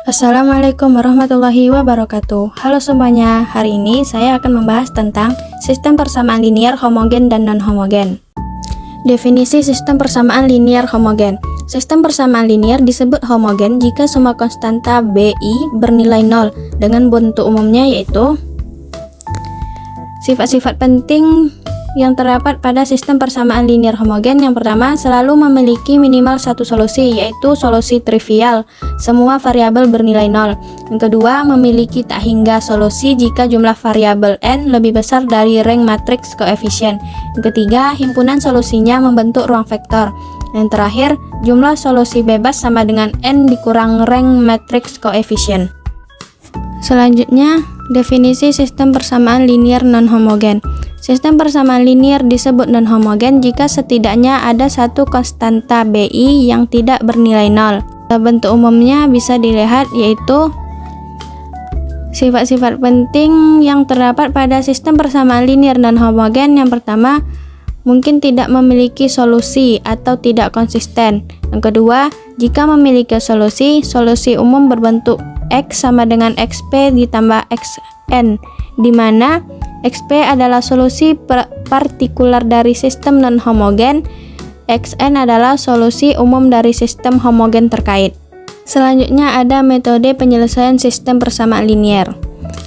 Assalamualaikum warahmatullahi wabarakatuh. Halo semuanya, hari ini saya akan membahas tentang sistem persamaan linier homogen dan non-homogen. Definisi sistem persamaan linier homogen. Sistem persamaan linier disebut homogen jika semua konstanta BI bernilai 0 dengan bentuk umumnya yaitu sifat-sifat penting yang terdapat pada sistem persamaan linier homogen. Yang pertama, selalu memiliki minimal satu solusi, yaitu solusi trivial, semua variabel bernilai 0. Yang kedua, memiliki tak hingga solusi jika jumlah variabel n lebih besar dari rank matriks koefisien. Yang ketiga, himpunan solusinya membentuk ruang vektor. Yang terakhir, jumlah solusi bebas sama dengan n dikurang rank matriks koefisien. Selanjutnya, definisi sistem persamaan linier non-homogen. Sistem persamaan linier disebut non-homogen jika setidaknya ada satu konstanta BI yang tidak bernilai 0. Bentuk umumnya bisa dilihat yaitu sifat-sifat penting yang terdapat pada sistem persamaan linier non-homogen. Yang pertama, mungkin tidak memiliki solusi atau tidak konsisten. Yang kedua, jika memiliki solusi, solusi umum berbentuk X sama dengan XP ditambah XN, di mana XP adalah solusi partikular dari sistem non-homogen, XN adalah solusi umum dari sistem homogen terkait. Selanjutnya ada metode penyelesaian sistem persamaan linier.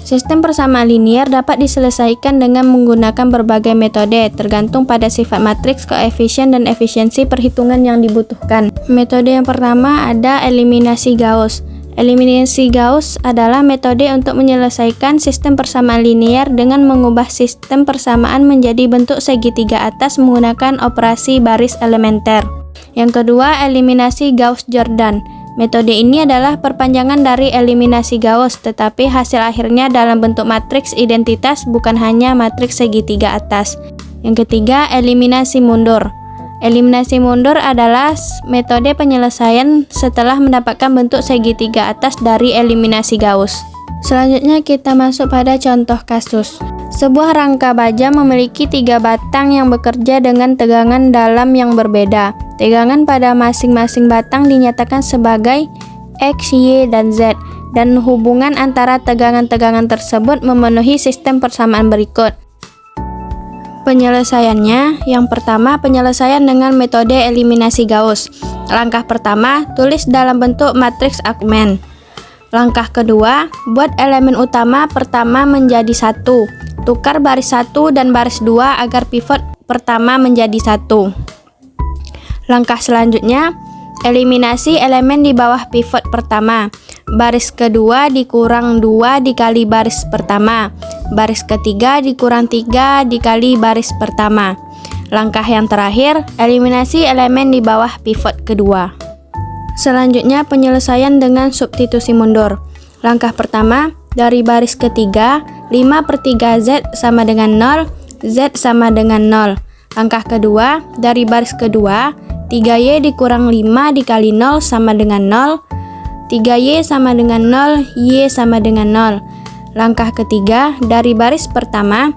Sistem persamaan linier dapat diselesaikan dengan menggunakan berbagai metode, tergantung pada sifat matriks koefisien dan efisiensi perhitungan yang dibutuhkan. Metode yang pertama ada eliminasi Gauss. Eliminasi Gauss adalah metode untuk menyelesaikan sistem persamaan linier dengan mengubah sistem persamaan menjadi bentuk segitiga atas menggunakan operasi baris elementer. Yang kedua, eliminasi Gauss-Jordan. Metode ini adalah perpanjangan dari eliminasi Gauss, tetapi hasil akhirnya dalam bentuk matriks identitas bukan hanya matriks segitiga atas. Yang ketiga, eliminasi mundur. Eliminasi mundur adalah metode penyelesaian setelah mendapatkan bentuk segitiga atas dari eliminasi Gauss. Selanjutnya kita masuk pada contoh kasus. Sebuah rangka baja memiliki 3 batang yang bekerja dengan tegangan dalam yang berbeda. Tegangan pada masing-masing batang dinyatakan sebagai X, Y, dan Z, dan hubungan antara tegangan-tegangan tersebut memenuhi sistem persamaan berikut. Penyelesaiannya, yang pertama, penyelesaian dengan metode eliminasi Gauss. Langkah pertama, tulis dalam bentuk matriks argumen. Langkah kedua, buat elemen utama pertama menjadi 1. Tukar baris 1 dan baris 2 agar pivot pertama menjadi 1. Langkah selanjutnya, eliminasi elemen di bawah pivot pertama. Baris kedua dikurang 2 dikali baris pertama. Baris ketiga dikurang 3 dikali baris pertama. Langkah yang terakhir, eliminasi elemen di bawah pivot kedua. Selanjutnya, penyelesaian dengan substitusi mundur. Langkah pertama, dari baris ketiga, 5/3 Z sama dengan 0, Z sama dengan 0. Langkah kedua, dari baris kedua, 3Y dikurang 5 dikali 0 sama dengan 0, 3Y sama dengan 0, Y sama dengan 0. Langkah ketiga, dari baris pertama,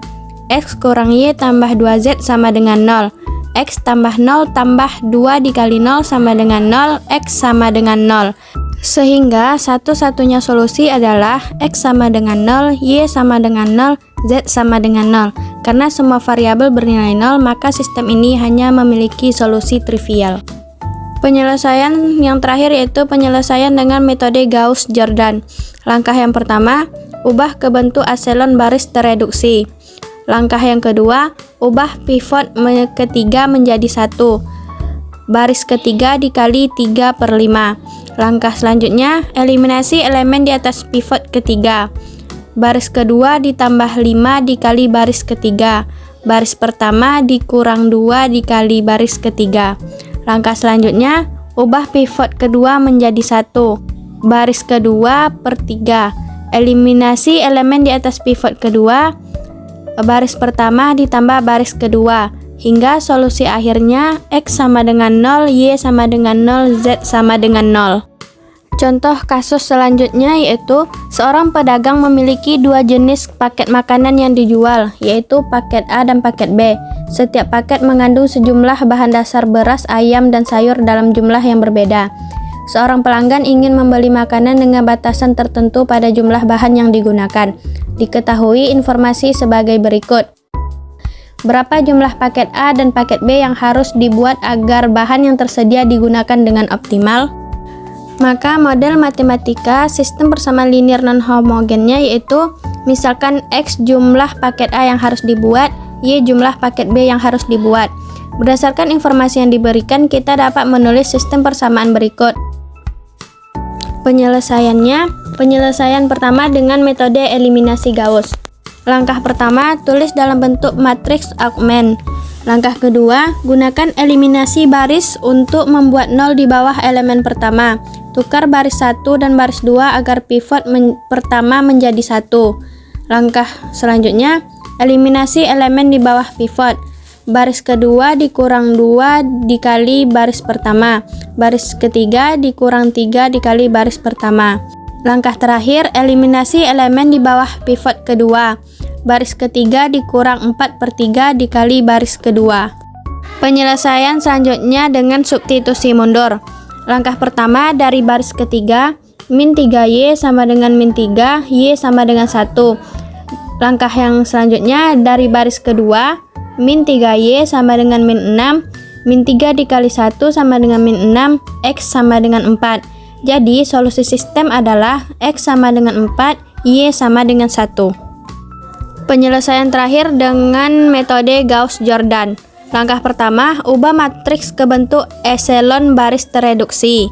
X kurang Y tambah 2Z sama dengan 0. X tambah 0 tambah 2 dikali 0 sama dengan 0, X sama dengan 0. Sehingga satu-satunya solusi adalah X sama dengan 0, Y sama dengan 0, Z sama dengan 0. Karena semua variabel bernilai 0, maka sistem ini hanya memiliki solusi trivial. Penyelesaian yang terakhir yaitu penyelesaian dengan metode Gauss-Jordan. Langkah yang pertama, ubah ke bentuk aselon baris tereduksi. Langkah yang kedua, ubah pivot ketiga menjadi 1. Baris ketiga dikali 3/5. Langkah selanjutnya, eliminasi elemen di atas pivot ketiga. Baris kedua ditambah 5 dikali baris ketiga. Baris pertama dikurang 2 dikali baris ketiga. Langkah selanjutnya, ubah pivot kedua menjadi 1. Baris kedua per 3. Eliminasi elemen di atas pivot kedua. Baris pertama ditambah baris kedua. Hingga solusi akhirnya X sama dengan 0, Y sama dengan 0, Z sama dengan 0. Contoh kasus selanjutnya yaitu seorang pedagang memiliki 2 jenis paket makanan yang dijual, yaitu paket A dan paket B. Setiap paket mengandung sejumlah bahan dasar beras, ayam, dan sayur dalam jumlah yang berbeda. Seorang pelanggan ingin membeli makanan dengan batasan tertentu pada jumlah bahan yang digunakan. Diketahui informasi sebagai berikut. Berapa jumlah paket A dan paket B yang harus dibuat agar bahan yang tersedia digunakan dengan optimal? Maka model matematika sistem persamaan linear non-homogennya yaitu misalkan X jumlah paket A yang harus dibuat, Y jumlah paket B yang harus dibuat. Berdasarkan informasi yang diberikan, kita dapat menulis sistem persamaan berikut. Penyelesaian pertama dengan metode eliminasi Gauss. Langkah pertama, tulis dalam bentuk matriks Augment. Langkah kedua, gunakan eliminasi baris untuk membuat nol di bawah elemen pertama. Tukar baris 1 dan baris 2 agar pivot pertama menjadi 1. Langkah selanjutnya, eliminasi elemen di bawah pivot. Baris kedua dikurang 2 dikali baris pertama. Baris ketiga dikurang 3 dikali baris pertama. Langkah terakhir, eliminasi elemen di bawah pivot kedua. Baris ketiga dikurang 4/3 dikali baris kedua. Penyelesaian selanjutnya dengan substitusi mundur. Langkah pertama, dari baris ketiga, min 3Y sama dengan min 3, Y sama dengan 1. Langkah yang selanjutnya, dari baris kedua, min 3Y sama dengan min 6, min 3 dikali 1 sama dengan min 6, X sama dengan 4. Jadi, solusi sistem adalah X sama dengan 4, Y sama dengan 1. Penyelesaian terakhir dengan metode Gauss-Jordan. Langkah pertama, ubah matriks ke bentuk eselon baris tereduksi.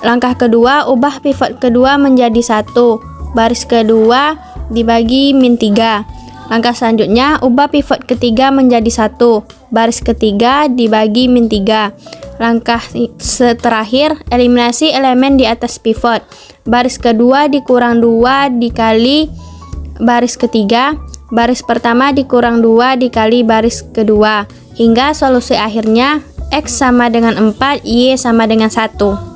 Langkah kedua, ubah pivot kedua menjadi 1. Baris kedua dibagi min 3. Langkah selanjutnya, ubah pivot ketiga menjadi 1. Baris ketiga dibagi min 3. Langkah terakhir, eliminasi elemen di atas pivot. Baris kedua dikurang 2 dikali baris ketiga. Baris pertama dikurang 2 dikali baris kedua. Hingga solusi akhirnya X sama dengan 4, Y sama dengan 1.